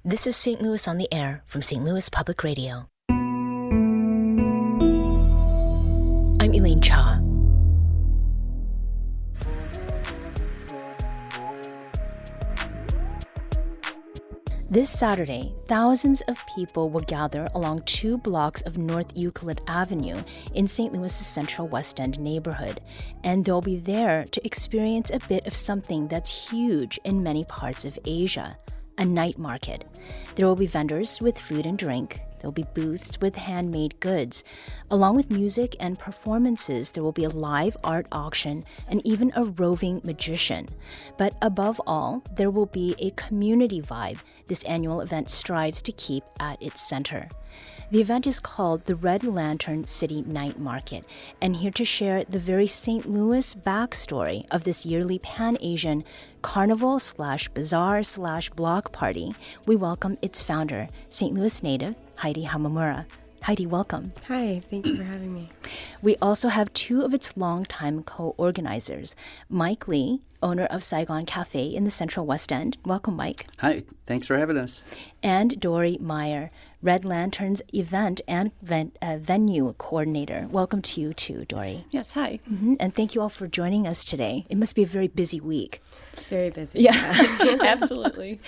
This is St. Louis on the Air from St. Louis Public Radio. I'm Elaine Cha. This Saturday, thousands of people will gather along 2 blocks of North Euclid Avenue in St. Louis's Central West End neighborhood, and they'll be there to experience a bit of something that's huge in many parts of Asia, a night market. There will be vendors with food and drink. There'll be booths with handmade goods. Along with music and performances, there will be a live art auction and even a roving magician. But above all, there will be a community vibe this annual event strives to keep at its center. The event is called the Red Lantern City Night Market, and here to share the very St. Louis backstory of this yearly Pan-Asian carnival/bazaar/block party, we welcome its founder, St. Louis native Heidi Hamamura. Heidi, welcome. Hi, thank you for having me. We also have 2 of its longtime co-organizers, Mike Lee, owner of Saigon Cafe in the Central West End. Welcome, Mike. Hi, thanks for having us. And Dorrie Meyer, Red Lantern's event and venue coordinator. Welcome to you too, Dorrie. Yes, hi. Mm-hmm. And thank you all for joining us today. It must be a very busy week. Very busy. Yeah. Absolutely.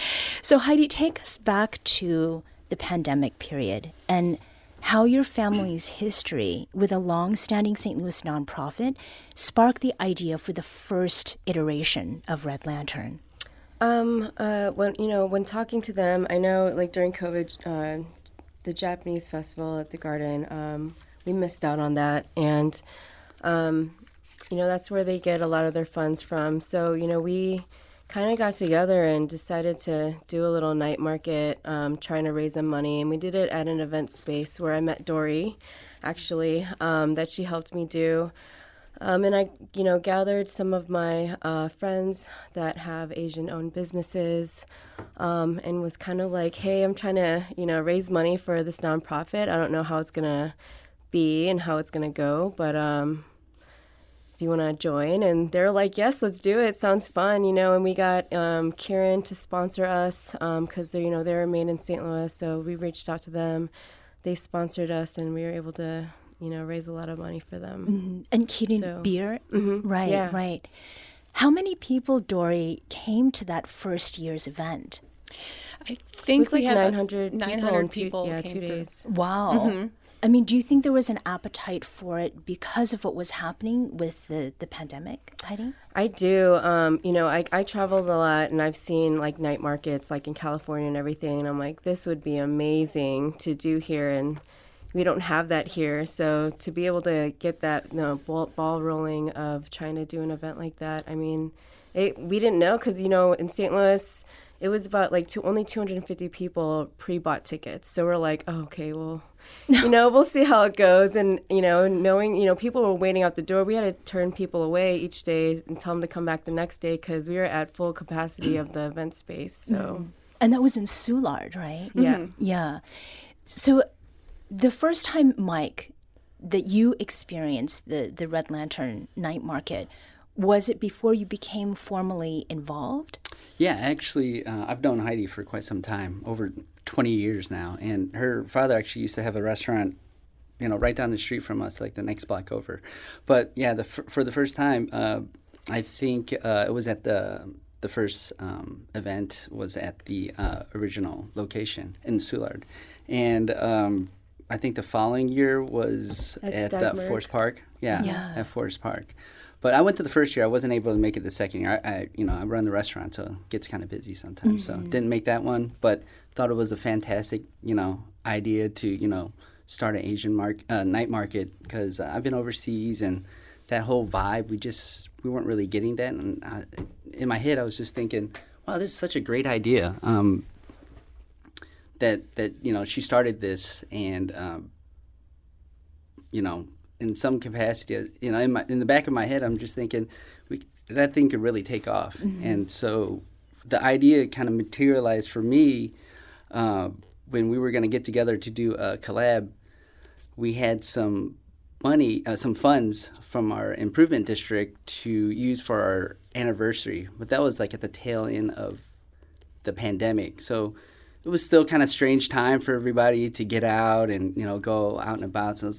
So Heidi, take us back to the pandemic period and how your family's history with a long-standing St. Louis nonprofit sparked the idea for the first iteration of Red Lantern. When talking to them, I know like during COVID, the Japanese festival at the Garden, we missed out on that, and that's where they get a lot of their funds from. So we kind of got together and decided to do a little night market, trying to raise some money. And we did it at an event space where I met Dorrie, actually, that she helped me do. And I, gathered some of my friends that have Asian-owned businesses, and was kind of like, hey, I'm trying to, raise money for this nonprofit. I don't know how it's going to be and how it's going to go, but do you want to join? And they're like, yes, let's do it. Sounds fun, and we got Kieran to sponsor us because they're made in St. Louis. So we reached out to them. They sponsored us, and we were able to, raise a lot of money for them. Mm-hmm. And Kieran beer? Mm-hmm. Right, yeah. Right. How many people, Dorrie, came to that first year's event? I think we had 900 people came 2 days. Wow. Mm-hmm. I mean, do you think there was an appetite for it because of what was happening with the pandemic, Heidi? I do. I traveled a lot, and I've seen like night markets like in California and everything, and I'm like, this would be amazing to do here, and we don't have that here. So to be able to get that ball rolling of trying to do an event like that, I mean, we didn't know because, in St. Louis, it was about like only 250 people pre-bought tickets. So we're like, oh, okay, well, we'll see how it goes. And, knowing, people were waiting out the door. We had to turn people away each day and tell them to come back the next day because we were at full capacity of the event space. So, And that was in Soulard, right? Yeah. Mm-hmm. Yeah. So the first time, Mike, that you experienced the Red Lantern night market, was it before you became formally involved? Yeah, actually, I've known Heidi for quite some time, over 20 years now. And her father actually used to have a restaurant, right down the street from us, like the next block over. But yeah, for the first time, I think it was at the first event was at the original location in Soulard. And I think the following year was at Forest Park. Yeah, at Forest Park. But I went to the first year. I wasn't able to make it the second year. I run the restaurant, so it gets kind of busy sometimes. So didn't make that one, but thought it was a fantastic, idea to, start an Asian night market because I've been overseas and that whole vibe, we weren't really getting that. And in my head, I was just thinking, wow, this is such a great idea. That she started this and in some capacity, in the back of my head, I'm just thinking that thing could really take off. Mm-hmm. And so the idea kind of materialized for me when we were going to get together to do a collab. We had some money, some funds from our improvement district to use for our anniversary, but that was like at the tail end of the pandemic. So it was still kind of strange time for everybody to get out and, you know, go out and about. So I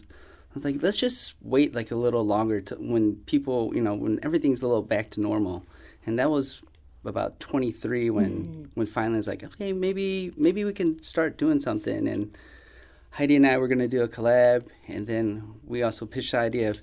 was like, let's just wait like a little longer to when people, you know, when everything's a little back to normal. And that was about 23 when finally I was like, okay, maybe we can start doing something. And Heidi and I were going to do a collab. And then we also pitched the idea of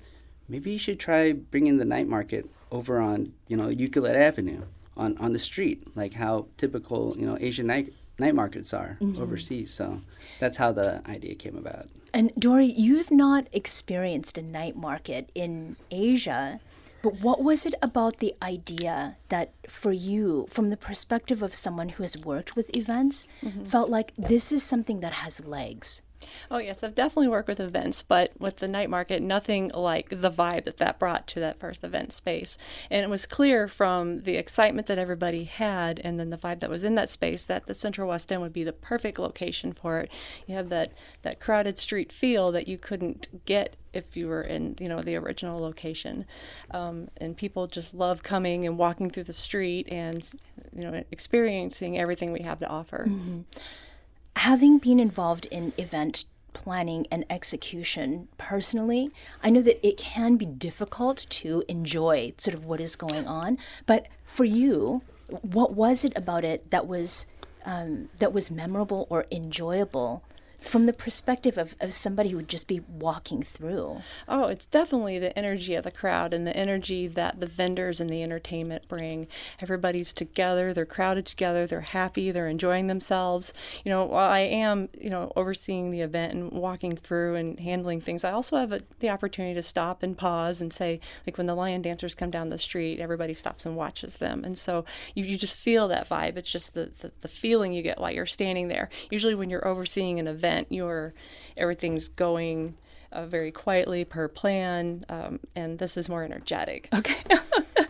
maybe you should try bringing the night market over on, you know, Euclid Avenue on the street, like how typical, you know, Asian night markets are overseas. So that's how the idea came about. And Dorrie, you have not experienced a night market in Asia, but what was it about the idea that for you, from the perspective of someone who has worked with events, felt like this is something that has legs? Oh, yes, I've definitely worked with events, but with the night market, nothing like the vibe that brought to that first event space. And it was clear from the excitement that everybody had and then the vibe that was in that space that the Central West End would be the perfect location for it. You have that crowded street feel that you couldn't get if you were in, you know, the original location. And people just love coming and walking through the street and, you know, experiencing everything we have to offer. Having been involved in event planning and execution personally, I know that it can be difficult to enjoy sort of what is going on. But for you, what was it about it that was memorable or enjoyable from the perspective of somebody who would just be walking through? Oh, it's definitely the energy of the crowd and the energy that the vendors and the entertainment bring. Everybody's together, they're crowded together, they're happy, they're enjoying themselves. You know, while I am, you know, overseeing the event and walking through and handling things, I also have the opportunity to stop and pause and say, like when the lion dancers come down the street, everybody stops and watches them. And so you just feel that vibe. It's just the feeling you get while you're standing there. Usually when you're overseeing an event, everything's going very quietly per plan, and this is more energetic. Okay.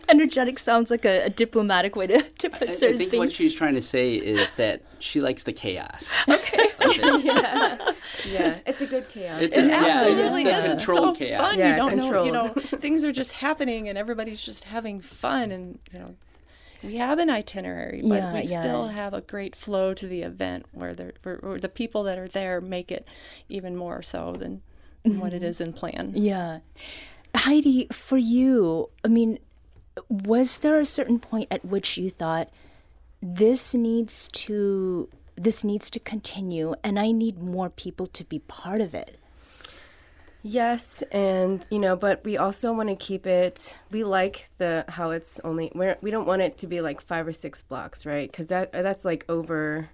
Energetic sounds like a diplomatic way to put certain things. I think what she's trying to say is that she likes the chaos. Okay. Yeah, it's a good chaos. It absolutely is. It's Controlled so chaos. fun. Yeah, You don't know, you controlled. know, things are just happening and everybody's just having fun, and you know, we have an itinerary, but we still have a great flow to the event where the people that are there make it even more so than what it is in plan. Yeah. Heidi, for you, I mean, was there a certain point at which you thought this needs to continue and I need more people to be part of it? Yes, and you know, but we also want to keep it. We like how it's only. We don't want it to be like 5 or 6 blocks, right? Because that's like over.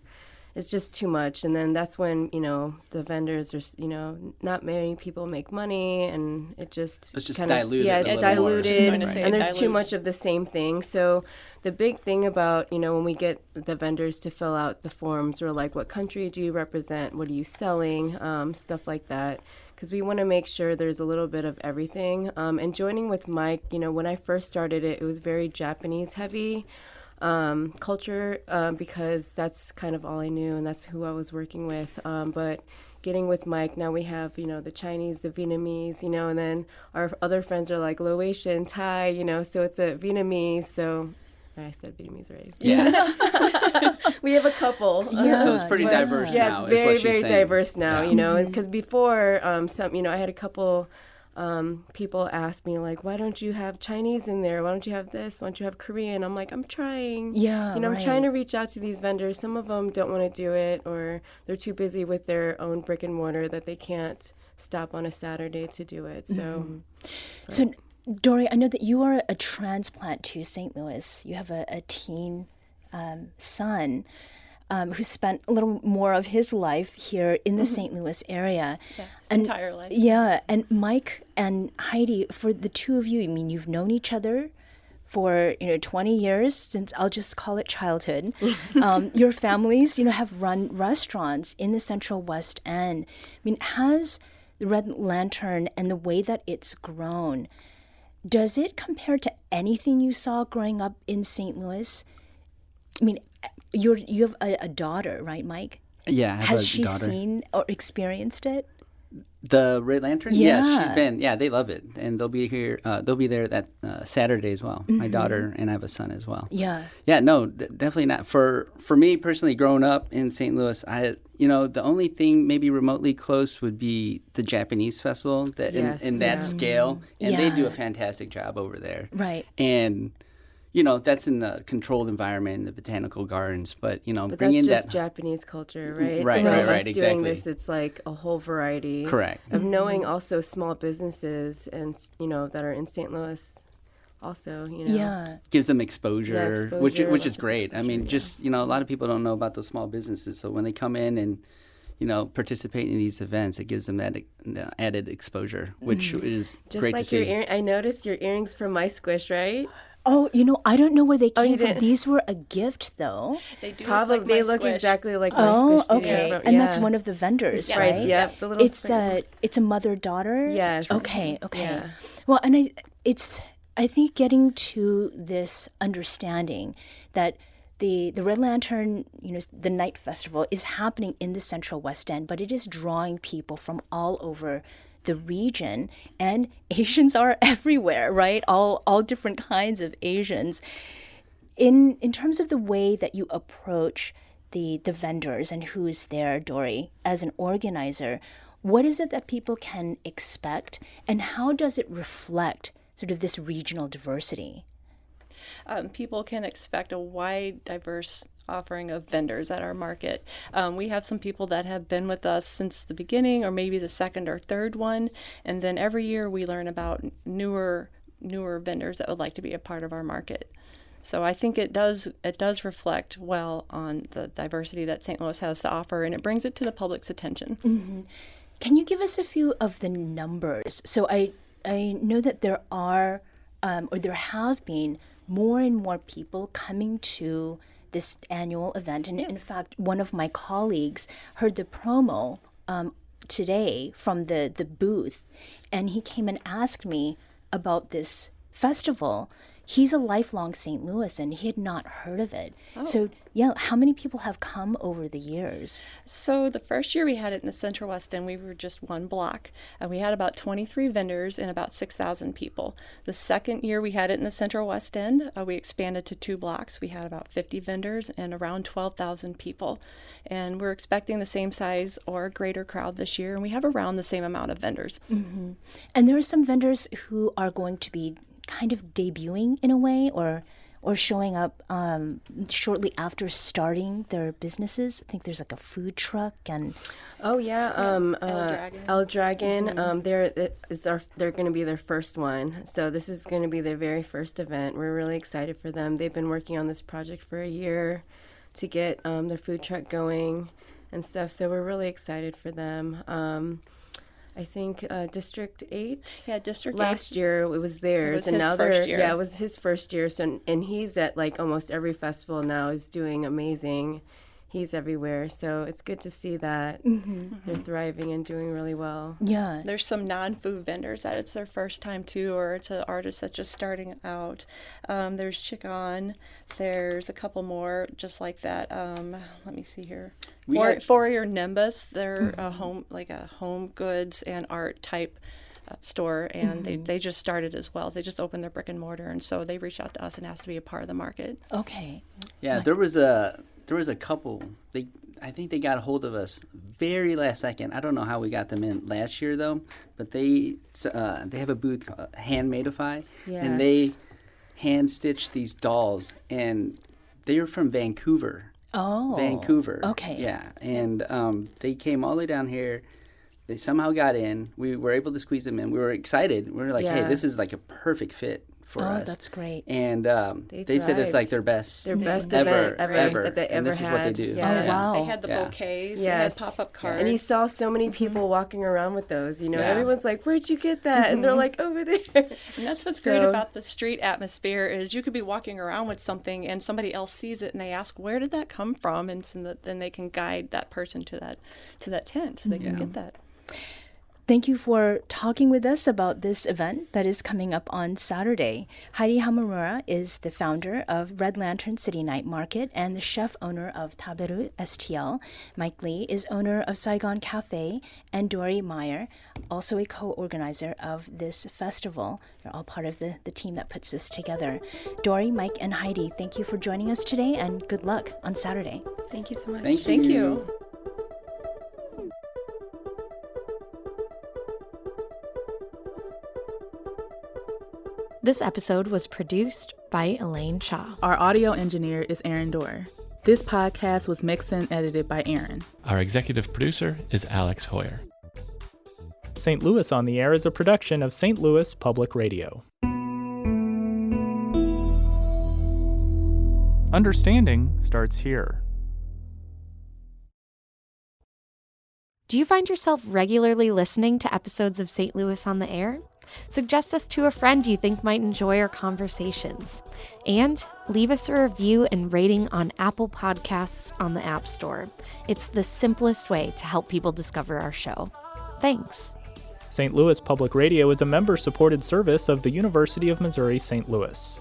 It's just too much, and then that's when, you know, the vendors are, you know, not many people make money, and it's just diluted. Yeah, it's diluted, and there's too dilutes. much of the same thing. So the big thing about, you know, when we get the vendors to fill out the forms, we're like, what country do you represent? What are you selling? Stuff like that. Because we want to make sure there's a little bit of everything. And joining with Mike, you know, when I first started it was very Japanese heavy culture, because that's kind of all I knew and that's who I was working with. But getting with Mike, now we have, you know, the Chinese, the Vietnamese, you know, and then our other friends are like Laotian, Thai, you know, so it's a Vietnamese. So I said Vietnamese, right? Yeah. We have a couple. So it's pretty diverse now. Yeah, it's very, is what she's very saying. diverse now, you know, because before, you know, I had a couple people ask me, like, why don't you have Chinese in there? Why don't you have this? Why don't you have Korean? I'm like, I'm trying. Yeah, You know, right. I'm trying to reach out to these vendors. Some of them don't want to do it, or they're too busy with their own brick and mortar that they can't stop on a Saturday to do it. So, So, Dorrie, I know that you are a transplant to St. Louis. You have a teen son who spent a little more of his life here in the St. Louis area. Yeah, his entire life. Yeah, and Mike and Heidi, for the two of you, I mean, you've known each other for, you know, 20 years, since I'll just call it childhood. Your families, you know, have run restaurants in the Central West End. I mean, has the Red Lantern and the way that it's grown, does it compare to anything you saw growing up in St. Louis? I mean, you have a daughter, right, Mike? Yeah, I have Has a she daughter. seen or experienced it? The Red Lantern? Yeah. Yes, she's been. Yeah, they love it. And they'll be here. They'll be there that Saturday as well. My daughter and I have a son as well. Yeah. Yeah, no, definitely not. For me personally, growing up in St. Louis, the only thing maybe remotely close would be the Japanese festival that Yes, in that scale. And they do Yeah. a fantastic job over there. Right. And, that's in a controlled environment in the botanical gardens. But, But bringing that's just that. Japanese culture, right? Right, so right, us doing exactly. this, it's like a whole variety. Correct. Of knowing also small businesses and, that are in St. Louis also, Yeah. Gives them exposure, Yeah, which exposure, is lots of great. I mean, just a lot of people don't know about those small businesses. So when they come in and participate in these events, it gives them that added exposure, which is Just great like to see. I noticed your earrings from My Squish, right? Oh, I don't know where they came you from. didn't? These were a gift, though. They do Probably look like they my look squish. exactly like My Oh, Squish. okay. And that's one of the vendors, Yes. right? Yep, the little It's a mother-daughter. Yes. Okay. Yeah. Well, and I think getting to this understanding that the Red Lantern, the night festival is happening in the Central West End, but it is drawing people from all over the region, and Asians are everywhere, right? All different kinds of Asians. In terms of the way that you approach the vendors and who's there, Dorrie, as an organizer, what is it that people can expect, and how does it reflect sort of this regional diversity? People can expect a wide, diverse offering of vendors at our market. We have some people that have been with us since the beginning, or maybe the second or third one, and then every year we learn about newer vendors that would like to be a part of our market. So I think it does reflect well on the diversity that St. Louis has to offer, and it brings it to the public's attention. Mm-hmm. Can you give us a few of the numbers? So I know that there are, or there have been, more and more people coming to this annual event. And in fact, one of my colleagues heard the promo today from the booth, and he came and asked me about this festival. He's a lifelong St. Louis, and he had not heard of it. Oh. So, yeah, how many people have come over the years? So the first year we had it in the Central West End, we were just one block. We had about 23 vendors and about 6,000 people. The second year we had it in the Central West End, we expanded to 2 blocks. We had about 50 vendors and around 12,000 people. And we're expecting the same size or greater crowd this year, and we have around the same amount of vendors. Mm-hmm. And there are some vendors who are going to be kind of debuting in a way, or showing up shortly after starting their businesses. I think there's like a food truck and El Dragon. El Dragon. They're going to be their first one. So this is going to be their very first event. We're really excited for them. They've been working on this project for a year to get their food truck going and stuff. So we're really excited for them. I think District 8. Yeah, District 8. Last year it was theirs, It was and his now first year. Yeah, it was his first year. So and he's at like almost every festival now. He's doing amazing. He's everywhere. So it's good to see that they're thriving and doing really well. yeah. There's some non-food vendors that it's their first time too, or it's an artist that's just starting out. There's Chicken. There's a couple more just like that. Let me see here. Fourier Nimbus. They're a home goods and art type store, and they just started as well. They just opened their brick and mortar, and so they reached out to us and asked to be a part of the market. Okay. Yeah, there was a couple. I think they got a hold of us very last second. I don't know how we got them in last year though, but they have a booth called Handmadeify, and they hand stitched these dolls, and they were from Vancouver. Oh. Vancouver. Okay. Yeah, and they came all the way down here. They somehow got in. We were able to squeeze them in. We were excited. We were like, hey, this is like a perfect fit for us. Oh, that's great. And they said it's like their best Best ever, event ever that they and ever this is what they had. do. Yeah. Oh, wow. They had the Yeah. bouquets. They Yes. had pop-up cards. And you saw so many people walking around with those. You know, Yeah. everyone's like, "Where'd you get that?" And they're like, "Over there." And that's what's great So- about the street atmosphere is you could be walking around with something and somebody else sees it and they ask, where did that come from? And so then they can guide that person to that tent so they can get that. Thank you for talking with us about this event that is coming up on Saturday. Heidi Hamamura is the founder of Red Lantern City Night Market and the chef owner of Taberu STL. Mike Lee is owner of Saigon Cafe, and Dorrie Meyer, also a co-organizer of this festival. They're all part of the team that puts this together. Dorrie, Mike, and Heidi, thank you for joining us today, and good luck on Saturday. Thank you so much. Thank you. This episode was produced by Elaine Shaw. Our audio engineer is Aaron Dorr. This podcast was mixed and edited by Aaron. Our executive producer is Alex Hoyer. St. Louis on the Air is a production of St. Louis Public Radio. Understanding starts here. Do you find yourself regularly listening to episodes of St. Louis on the Air? Suggest us to a friend you think might enjoy our conversations. And leave us a review and rating on Apple Podcasts on the App Store. It's the simplest way to help people discover our show. Thanks. St. Louis Public Radio is a member-supported service of the University of Missouri St. Louis.